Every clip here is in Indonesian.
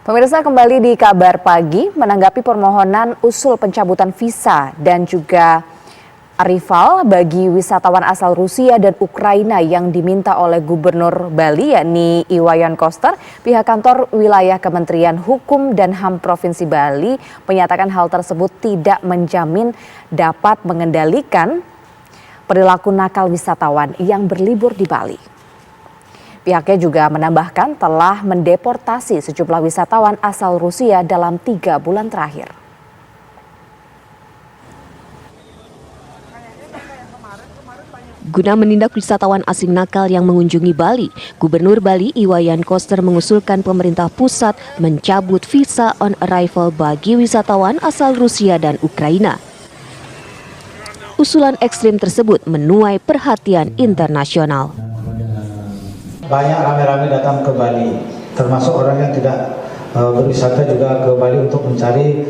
Pemirsa, kembali di Kabar Pagi, menanggapi permohonan usul pencabutan visa dan juga arrival bagi wisatawan asal Rusia dan Ukraina yang diminta oleh Gubernur Bali yakni Iwayan Koster, pihak kantor wilayah Kementerian Hukum dan HAM Provinsi Bali menyatakan hal tersebut tidak menjamin dapat mengendalikan perilaku nakal wisatawan yang berlibur di Bali. Pihaknya juga menambahkan telah mendeportasi sejumlah wisatawan asal Rusia dalam 3 bulan terakhir. Guna menindak wisatawan asing nakal yang mengunjungi Bali, Gubernur Bali Iwayan Koster mengusulkan pemerintah pusat mencabut visa on arrival bagi wisatawan asal Rusia dan Ukraina. Usulan ekstrim tersebut menuai perhatian internasional. Banyak rame-rame datang ke Bali, termasuk orang yang tidak berwisata juga ke Bali untuk mencari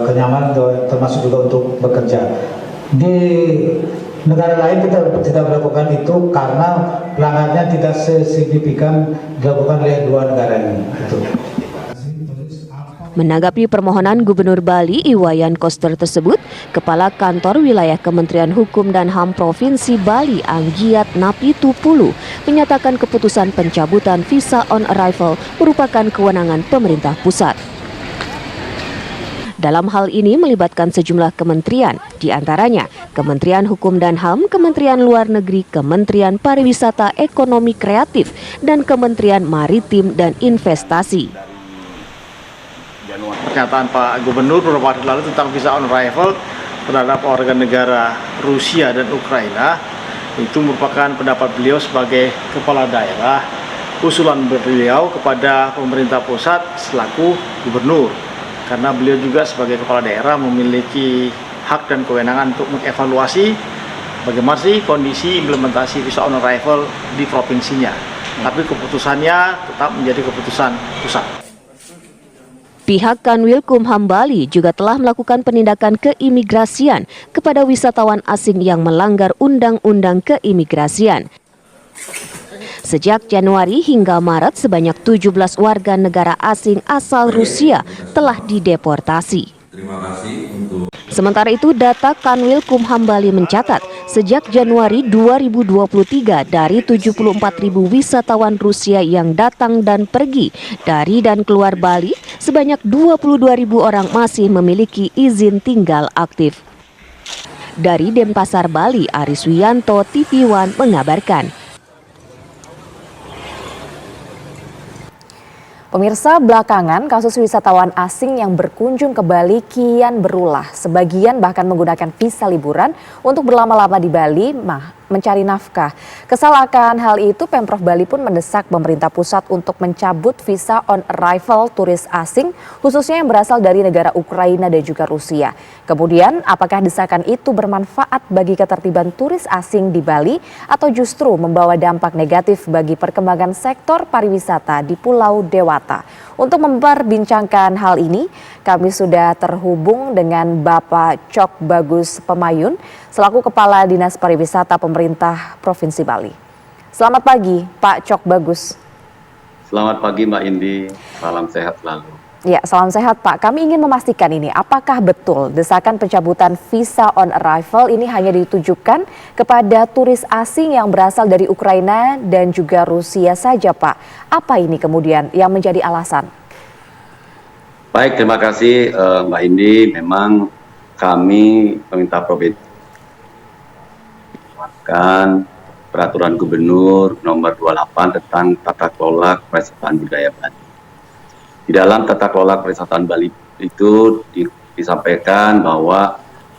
kenyamanan, termasuk juga untuk bekerja. Di negara lain kita tidak melakukan itu karena pelanggarannya tidak sesignifikan dilakukan oleh dua negara ini. Menanggapi permohonan Gubernur Bali Iwayan Koster tersebut, Kepala Kantor Wilayah Kementerian Hukum dan HAM Provinsi Bali Anggiat Napitupulu menyatakan keputusan pencabutan visa on arrival merupakan kewenangan pemerintah pusat. Dalam hal ini melibatkan sejumlah kementerian, diantaranya Kementerian Hukum dan HAM, Kementerian Luar Negeri, Kementerian Pariwisata Ekonomi Kreatif, dan Kementerian Maritim dan Investasi. Pernyataan Pak Gubernur beberapa hari lalu tentang visa on arrival terhadap warga negara Rusia dan Ukraina itu merupakan pendapat beliau sebagai kepala daerah, usulan beliau kepada pemerintah pusat selaku gubernur, karena beliau juga sebagai kepala daerah memiliki hak dan kewenangan untuk mengevaluasi bagaimana sih kondisi implementasi visa on arrival di provinsinya. Tapi keputusannya tetap menjadi keputusan pusat. Pihak Kanwilkumham Bali juga telah melakukan penindakan keimigrasian kepada wisatawan asing yang melanggar Undang-Undang Keimigrasian. Sejak Januari hingga Maret sebanyak 17 warga negara asing asal Rusia telah dideportasi. Sementara itu, data Kanwilkumham Bali mencatat sejak Januari 2023 dari 74.000 wisatawan Rusia yang datang dan pergi dari dan keluar Bali, sebanyak 22.000 orang masih memiliki izin tinggal aktif. Dari Denpasar, Bali, Aris Wiyanto, TV One mengabarkan. Pemirsa, belakangan kasus wisatawan asing yang berkunjung ke Bali kian berulah. Sebagian bahkan menggunakan visa liburan untuk berlama-lama di Bali mencari nafkah. Kesal akan hal itu, Pemprov Bali pun mendesak pemerintah pusat untuk mencabut visa on arrival turis asing, khususnya yang berasal dari negara Ukraina dan juga Rusia. Kemudian, apakah desakan itu bermanfaat bagi ketertiban turis asing di Bali atau justru membawa dampak negatif bagi perkembangan sektor pariwisata di Pulau Dewata? Untuk memperbincangkan hal ini, kami sudah terhubung dengan Bapak Cok Bagus Pemayun, selaku Kepala Dinas Pariwisata Pemerintah Provinsi Bali. Selamat pagi, Pak Cok Bagus. Selamat pagi, Mbak Indi. Salam sehat selalu. Ya, salam sehat, Pak. Kami ingin memastikan ini, apakah betul desakan pencabutan visa on arrival ini hanya ditujukan kepada turis asing yang berasal dari Ukraina dan juga Rusia saja, Pak? Apa ini kemudian yang menjadi alasan? Baik, terima kasih Mbak Indi. Memang kami pemerintah provinsi mengeluarkan peraturan gubernur nomor 28 tentang tata kelola pariwisata budaya Bali. Di dalam tata kelola pariwisata Bali itu disampaikan bahwa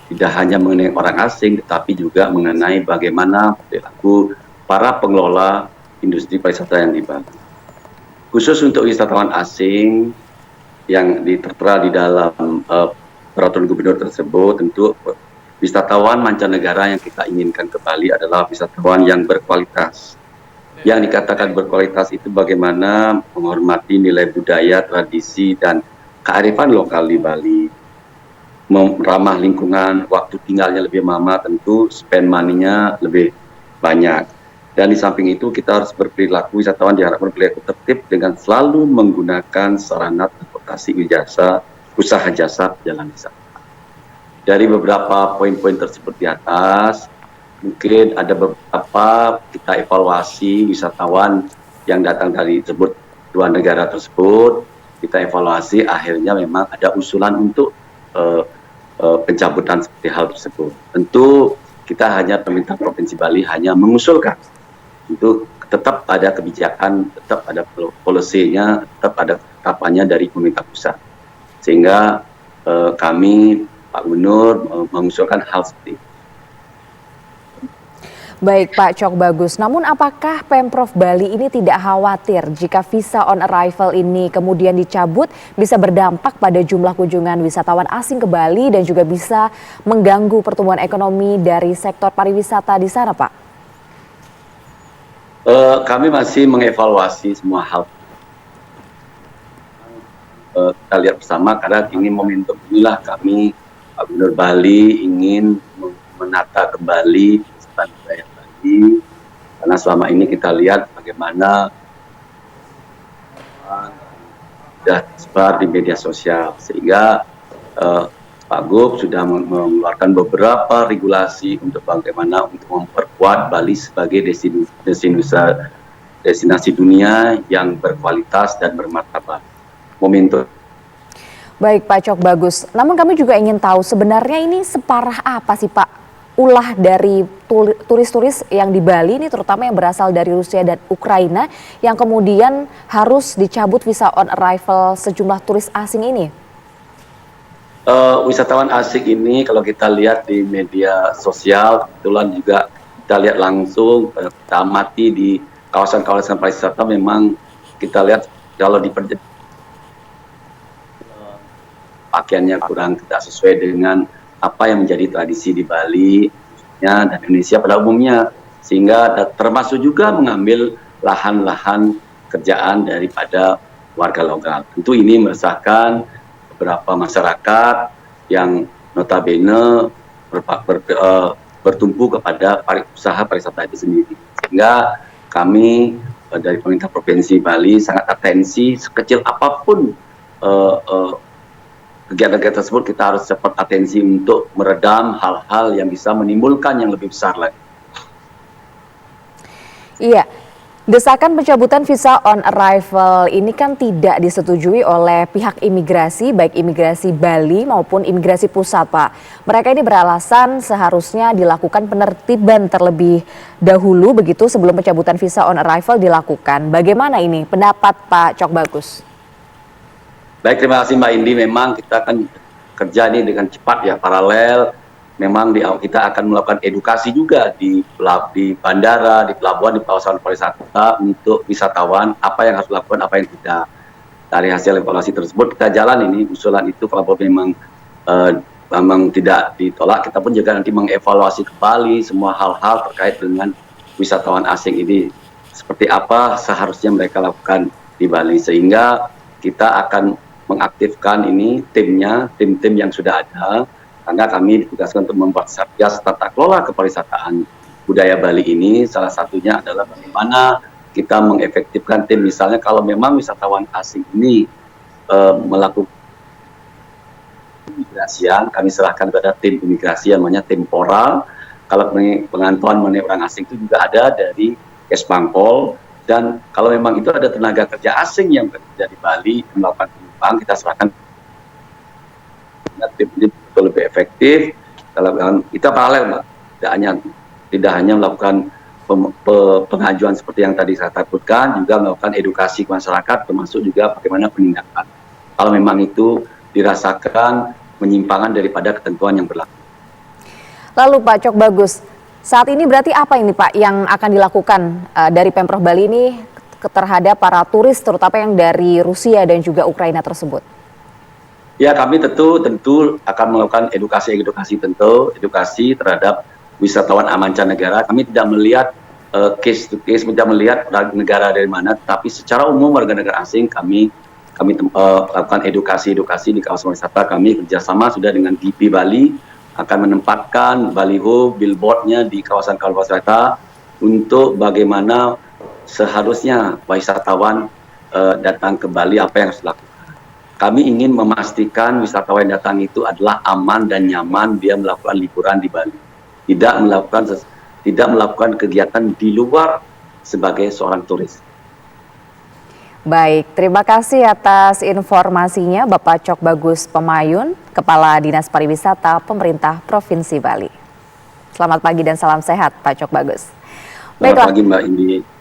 tidak hanya mengenai orang asing, tetapi juga mengenai bagaimana perilaku para pengelola industri pariwisata yang di Bali. Khusus untuk wisatawan asing yang tertera di dalam peraturan gubernur tersebut, tentu wisatawan mancanegara yang kita inginkan ke Bali adalah wisatawan yang berkualitas. Yang dikatakan berkualitas itu bagaimana menghormati nilai budaya, tradisi, dan kearifan lokal di Bali. Ramah lingkungan, waktu tinggalnya lebih lama, tentu spend money-nya lebih banyak. Dan di samping itu kita harus berperilaku, wisatawan diharapkan berperilaku tertib dengan selalu menggunakan sarana mengatasi usaha jasa perjalanan wisata. Dari beberapa poin-poin tersebut di atas, mungkin ada beberapa kita evaluasi wisatawan yang datang dari dua negara tersebut, kita evaluasi akhirnya memang ada usulan untuk pencabutan seperti hal tersebut. Tentu kita hanya pemerintah Provinsi Bali hanya mengusulkan untuk tetap ada kebijakan, tetap ada polisinya, tetap ada tetapannya dari pemerintah pusat. Sehingga kami Pak Gubernur mengusulkan hal seperti itu. Baik Pak Cok Bagus, namun apakah Pemprov Bali ini tidak khawatir jika visa on arrival ini kemudian dicabut bisa berdampak pada jumlah kunjungan wisatawan asing ke Bali dan juga bisa mengganggu pertumbuhan ekonomi dari sektor pariwisata di sana Pak? Kami masih mengevaluasi semua hal. Kita lihat bersama karena ini momentum inilah kami Pak Gubernur Bali ingin menata kembali wisata budaya Bali, karena selama ini kita lihat bagaimana sudah tersebar di media sosial, sehingga Pak Gub sudah mengeluarkan beberapa regulasi untuk bagaimana untuk memperkuat Bali sebagai destinasi dunia yang berkualitas dan bermartabat. Momentum. Baik Pak Cok Bagus, namun kami juga ingin tahu sebenarnya ini separah apa sih Pak ulah dari turis-turis yang di Bali ini, terutama yang berasal dari Rusia dan Ukraina yang kemudian harus dicabut visa on arrival sejumlah turis asing ini? Wisatawan asing ini kalau kita lihat di media sosial, kebetulan juga kita lihat langsung, kita amati di kawasan-kawasan pariwisata, memang kita lihat kalau di pakaiannya kurang tidak sesuai dengan apa yang menjadi tradisi di Bali dan Indonesia pada umumnya, sehingga termasuk juga mengambil lahan-lahan kerjaan daripada warga lokal. Tentu ini meresahkan beberapa masyarakat yang notabene bertumpu kepada usaha pariwisata itu sendiri, sehingga kami dari pemerintah Provinsi Bali sangat atensi sekecil apapun kegiatan-kegiatan tersebut, kita harus cepat atensi untuk meredam hal-hal yang bisa menimbulkan yang lebih besar lagi. Iya, desakan pencabutan visa on arrival ini kan tidak disetujui oleh pihak imigrasi, baik imigrasi Bali maupun imigrasi pusat Pak. Mereka ini beralasan seharusnya dilakukan penertiban terlebih dahulu begitu sebelum pencabutan visa on arrival dilakukan. Bagaimana ini pendapat Pak Cok Bagus? Baik, terima kasih Mbak Indi. Memang kita akan kerja ini dengan cepat ya, paralel. Memang kita akan melakukan edukasi juga di bandara, di pelabuhan, di kawasan pariwisata untuk wisatawan, apa yang harus dilakukan, apa yang tidak. Dari hasil evaluasi tersebut kita jalan ini usulan itu, kalau memang tidak ditolak, kita pun juga nanti mengevaluasi kembali semua hal-hal terkait dengan wisatawan asing ini. Seperti apa seharusnya mereka lakukan di Bali, sehingga kita akan mengaktifkan ini tim-tim yang sudah ada, karena kami ditugaskan untuk membuat satgas tata kelola kepariwisataan budaya Bali ini. Salah satunya adalah bagaimana kita mengefektifkan tim, misalnya kalau memang wisatawan asing ini melakukan imigrasian, kami serahkan kepada tim imigrasi yang namanya Temporal. Kalau pengantauan mengenai orang asing itu juga ada dari Kesbangpol, dan kalau memang itu ada tenaga kerja asing yang bekerja di Bali melakukan penumpang, kita serahkan tim ini lebih efektif. Kita paralel Mbak, tidak hanya melakukan pengajuan seperti yang tadi saya sebutkan, juga melakukan edukasi ke masyarakat, termasuk juga bagaimana penindakan kalau memang itu dirasakan menyimpangan daripada ketentuan yang berlaku. Lalu Pak Cok Bagus, saat ini berarti apa ini Pak yang akan dilakukan dari Pemprov Bali ini terhadap para turis terutama yang dari Rusia dan juga Ukraina tersebut? Ya, kami tentu akan melakukan edukasi terhadap wisatawan mancanegara. Kami tidak melihat case to case, tidak melihat negara dari mana, tapi secara umum warga negara asing kami lakukan edukasi di kawasan wisata. Kami kerjasama sudah dengan DP Bali, akan menempatkan baliho billboardnya di kawasan wisata untuk bagaimana seharusnya wisatawan datang ke Bali, apa yang harus dilakukan. kami ingin memastikan wisatawan yang datang itu adalah aman dan nyaman dia melakukan liburan di Bali. Tidak melakukan kegiatan di luar sebagai seorang turis. Baik, terima kasih atas informasinya Bapak Cok Bagus Pemayun, Kepala Dinas Pariwisata Pemerintah Provinsi Bali. Selamat pagi dan salam sehat Pak Cok Bagus. Selamat pagi Mbak Indi.